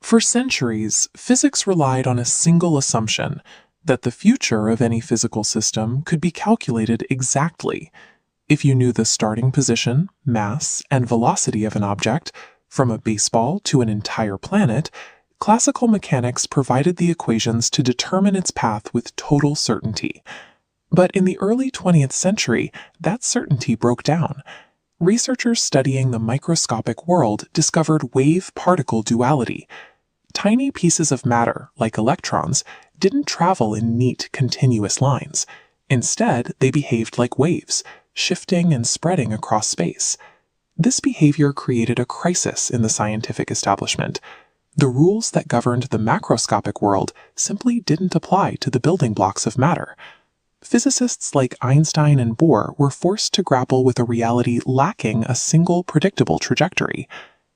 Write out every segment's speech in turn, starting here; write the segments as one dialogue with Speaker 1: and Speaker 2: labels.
Speaker 1: For centuries, physics relied on a single assumption that the future of any physical system could be calculated exactly. If you knew the starting position, mass, and velocity of an object, from a baseball to an entire planet, classical mechanics provided the equations to determine its path with total certainty. But in the early 20th century, that certainty broke down. Researchers studying the microscopic world discovered wave-particle duality. Tiny pieces of matter, like electrons, didn't travel in neat, continuous lines. Instead, they behaved like waves, shifting and spreading across space. This behavior created a crisis in the scientific establishment. The rules that governed the macroscopic world simply didn't apply to the building blocks of matter. Physicists like Einstein and Bohr were forced to grapple with a reality lacking a single predictable trajectory.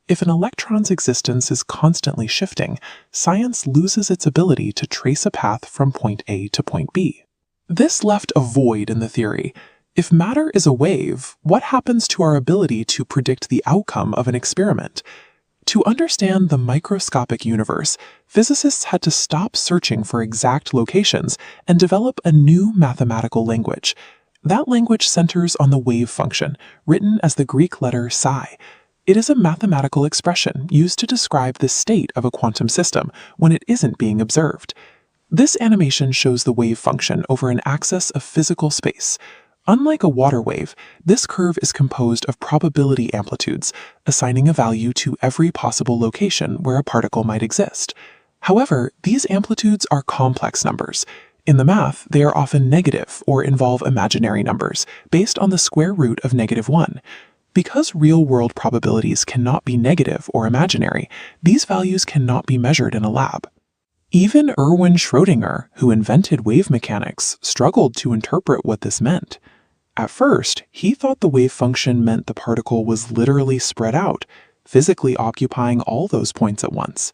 Speaker 1: If an electron's existence is constantly shifting, science loses its ability to trace a path from point A to point B. This left a void in the theory. If matter is a wave, what happens to our ability to predict the outcome of an experiment? To understand the microscopic universe, physicists had to stop searching for exact locations and develop a new mathematical language. That language centers on the wave function, written as the Greek letter psi. It is a mathematical expression used to describe the state of a quantum system when it isn't being observed. This animation shows the wave function over an axis of physical space. Unlike a water wave, this curve is composed of probability amplitudes, assigning a value to every possible location where a particle might exist. However, these amplitudes are complex numbers. In the math, they are often negative or involve imaginary numbers, based on the square root of -1. Because real-world probabilities cannot be negative or imaginary, these values cannot be measured in a lab. Even Erwin Schrödinger, who invented wave mechanics, struggled to interpret what this meant. At first, he thought the wave function meant the particle was literally spread out, physically occupying all those points at once.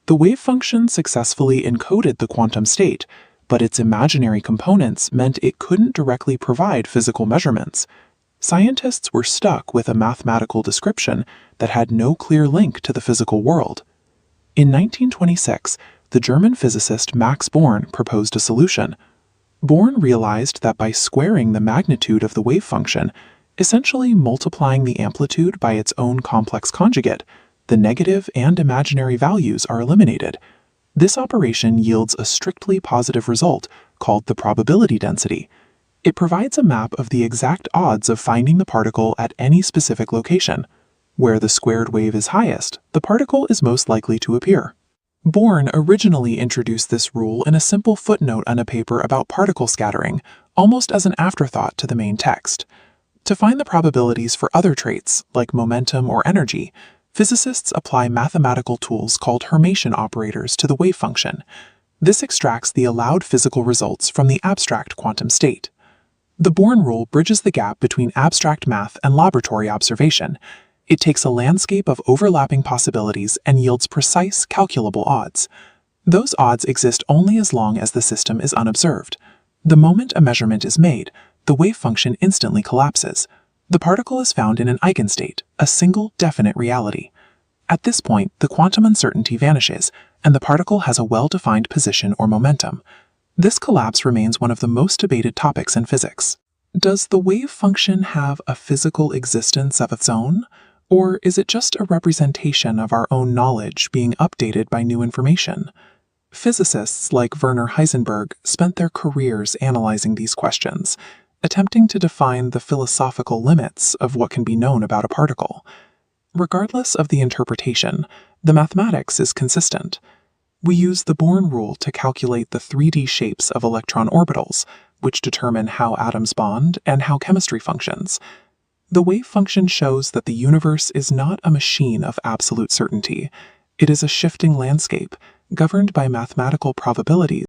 Speaker 1: The wave function successfully encoded the quantum state, but its imaginary components meant it couldn't directly provide physical measurements. Scientists were stuck with a mathematical description that had no clear link to the physical world. In 1926, the German physicist Max Born proposed a solution. Born realized that by squaring the magnitude of the wave function, essentially multiplying the amplitude by its own complex conjugate, the negative and imaginary values are eliminated. This operation yields a strictly positive result called the probability density. It provides a map of the exact odds of finding the particle at any specific location. Where the squared wave is highest, the particle is most likely to appear. Born originally introduced this rule in a simple footnote on a paper about particle scattering, almost as an afterthought to the main text. To find the probabilities for other traits, like momentum or energy, physicists apply mathematical tools called Hermitian operators to the wave function. This extracts the allowed physical results from the abstract quantum state. The Born rule bridges the gap between abstract math and laboratory observation. It takes a landscape of overlapping possibilities and yields precise, calculable odds. Those odds exist only as long as the system is unobserved. The moment a measurement is made, the wave function instantly collapses. The particle is found in an eigenstate, a single, definite reality. At this point, the quantum uncertainty vanishes, and the particle has a well-defined position or momentum. This collapse remains one of the most debated topics in physics. Does the wave function have a physical existence of its own? Or is it just a representation of our own knowledge being updated by new information? Physicists like Werner Heisenberg spent their careers analyzing these questions, attempting to define the philosophical limits of what can be known about a particle. Regardless of the interpretation, the mathematics is consistent. We use the Born rule to calculate the 3D shapes of electron orbitals, which determine how atoms bond and how chemistry functions. The wave function shows that the universe is not a machine of absolute certainty. It is a shifting landscape, governed by mathematical probabilities